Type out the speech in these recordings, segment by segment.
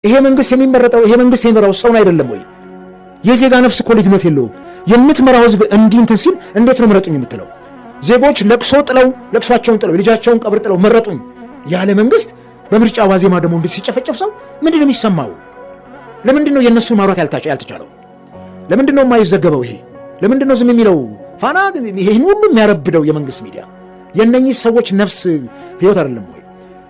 ይሄ መንግስት የሚመረጠው ይሄ መንግስት የሚመራው ሰውን አይደለም ወይ? የዜጋ ነፍስ እኮ ልዩነት የለውም። የምትመራው ህዝብ እንዲህ እንትን ሲል እንዴት ነው ምረጡኝ የምትለው? ዜጎች ለቅሷቸውን ጥለው የልጃቸውን ቀብር ጥለው መረጡኝ ያለ መንግስት በምርጫ ዋዜማ ደግሞ እንዴት ሲጨፈጨፍ ሰው ምንድነው የሚሰማው? ለምንድነው የነሱ ማውራት ያልተቻለው? ለምንድነው የማይዘገበው? ይሄ ለምንድነው ዝም የሚለው? ፋና ይሄን ሁሉ የሚያረብደው የመንግስት ሚዲያ የነኚህ ሰዎች ነፍስ ህይወት አይደለም ወይ?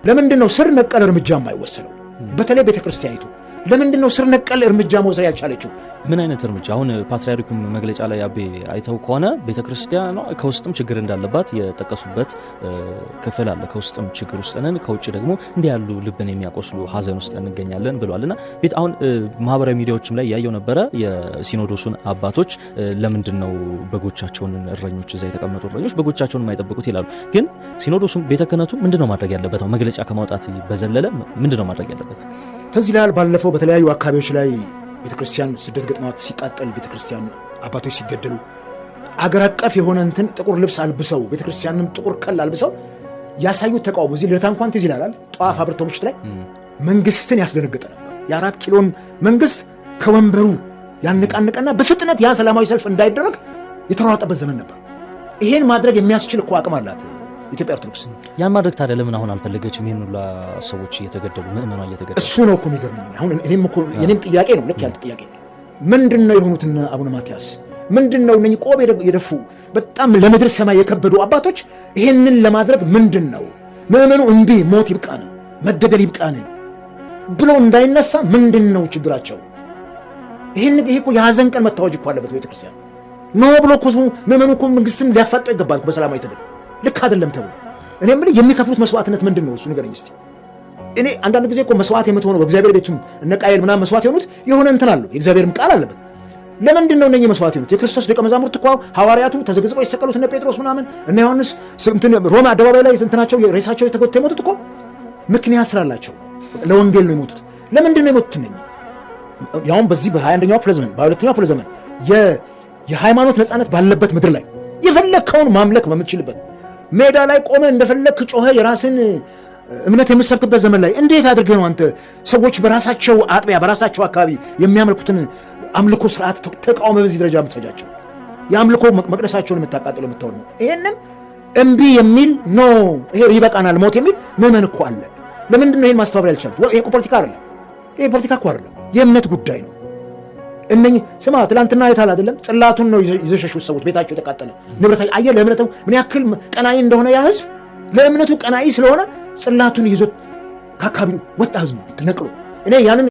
ለምንድነው ስር ነቀል እርምጃ የማይወሰደው? በተለይ ቤተክርስቲያኒቱ ለምንድነው ስር ነቀል እርምጃ መውሰድ ያልቻለችው? ምን አይነት እርምጃ? አሁን ፓትርያርኩም መግለጫ ላይ አቤ አይተው ከሆነ ቤተክርስቲያኗ ከውስጥም ችግር እንዳለባት የጠቀሱበት ክፍል አለ። ከውስጥም ችግር ውስጥ ነን፣ ከውጭ ደግሞ እንዲህ ያሉ ልብን የሚያቆስሉ ሀዘን ውስጥ እንገኛለን ብሏልና ቤት አሁን ማህበራዊ ሚዲያዎችም ላይ ያየው ነበረ የሲኖዶሱን አባቶች ለምንድነው በጎቻቸውን እረኞች እዛ የተቀመጡ እረኞች በጎቻቸውን የማይጠብቁት ይላሉ። ግን ሲኖዶሱም ቤተ ክህነቱ ምንድነው ማድረግ ያለበት? መግለጫ ከማውጣት በዘለለ ምንድነው ማድረግ ያለበት? ተዚህ ላይ ባለፈው በተለያዩ አካባቢዎች ላይ ቤተክርስቲያን ስደት ገጥማት ሲቃጠል ቤተክርስቲያን አባቶች ሲገደሉ አገር አቀፍ የሆነ እንትን ጥቁር ልብስ አልብሰው ቤተክርስቲያንም ጥቁር ከል አልብሰው ያሳዩት ተቃውሞ እዚህ ለታ እንኳን ትዝ ይላል። ጧፍ አብርተው ምሽት ላይ መንግስትን ያስደነገጠ ነበር። የ4 ኪሎን መንግስት ከወንበሩ ያነቃነቀና በፍጥነት ያ ሰላማዊ ሰልፍ እንዳይደረግ የተሯሯጠበት ዘመን ነበር። ይሄን ማድረግ የሚያስችል እኮ አቅም አላት ኢትዮጵያ ኦርቶዶክስ። ያን ማድረግ ታዲያ ለምን አሁን አልፈለገችም? ይሄን ሁሉ ሰዎች እየተገደሉ ምእመናን እየተገደሉ እሱ ነው እኮ የሚገርመኝ። አሁን እኔም ጥያቄ ነው ልክ ያንተ ጥያቄ ምንድነው የሆኑትን አቡነ ማትያስ ምንድነው እነኚህ ቆብ የደፉ በጣም ለምድር ሰማይ የከበዱ አባቶች ይሄንን ለማድረግ ምንድነው ምእመኑ እምቢ ሞት ይብቃን መገደል ይብቃን ብሎ እንዳይነሳ ምንድነው ችግራቸው? ይሄ እኮ የሐዘን ቀን መታወጅ እኮ አለበት ቤተክርስቲያን ነው ብሎ እኮ ምእመኑ እኮ መንግስትን ሊያፋጠው ይገባል በሰላማዊ ትግል። ልክ አይደለም ተብሎ እኔ ምን የሚከፍሉት መስዋዕትነት ምንድነው? እሱ ንገረኝ እስቲ። እኔ አንዳንድ ጊዜ እኮ መስዋዕት የምትሆነው በእግዚአብሔር ቤቱም እነ ቃየል ምናምን መስዋዕት የሆኑት የሆነ እንትን አለው የእግዚአብሔርም ቃል አለበት። ለምንድነው እነኚህ መስዋዕት የሆኑት? የክርስቶስ ደቀ መዛሙርት እኮ ሐዋርያቱ ተዘግዝቀው የሰቀሉት እነ ጴጥሮስ ምናምን እነ ዮሐንስ እንትን ሮማ አደባባይ ላይ እንትናቸው ሬሳቸው የተጎተተ የሞቱት እኮ ምክንያት ስላላቸው ለወንጌል ነው የሞቱት። ለምንድነው የሞቱት እነኚህ? ያውም በዚህ በ21ኛው ክፍለ ዘመን በ22ኛው ክፍለ ዘመን የሃይማኖት ነፃነት ባለበት ምድር ላይ የፈለከውን ማምለክ በምትችልበት ሜዳ ላይ ቆመ እንደፈለክ ጮኸ የራስን እምነት የምትሰብክበት ዘመን ላይ እንዴት አድርገህ ነው አንተ ሰዎች በራሳቸው አጥቢያ በራሳቸው አካባቢ የሚያመልኩትን አምልኮ ስርዓት ተቃውሞ በዚህ ደረጃ የምትፈጃቸው? የአምልኮ መቅደሳቸውን የምታቃጥለው የምትሆን ነው። ይሄንን እምቢ የሚል ኖ ይሄ ይበቃናል ሞት የሚል ምዕመን እኮ አለ። ለምንድን ነው ይሄን ማስተባበል ያልቻሉት? ይሄ ፖለቲካ አይደለም። ይሄ ፖለቲካ እኮ አይደለም፣ የእምነት ጉዳይ ነው። እነኚህ ስማ ትላንትና አይተሃል አይደለም? ጽላቱን ነው ይዘሸሹት ሰዎች ቤታቸው ተቃጠለ ንብረት አየህ። ለእምነቱ ምን ያክል ቀናኢ እንደሆነ ያ ህዝብ ለእምነቱ ቀናኢ ስለሆነ ጽላቱን ይዞ ከአካባቢው ወጣ ህዝቡ ተነቅሎ። እኔ ያንን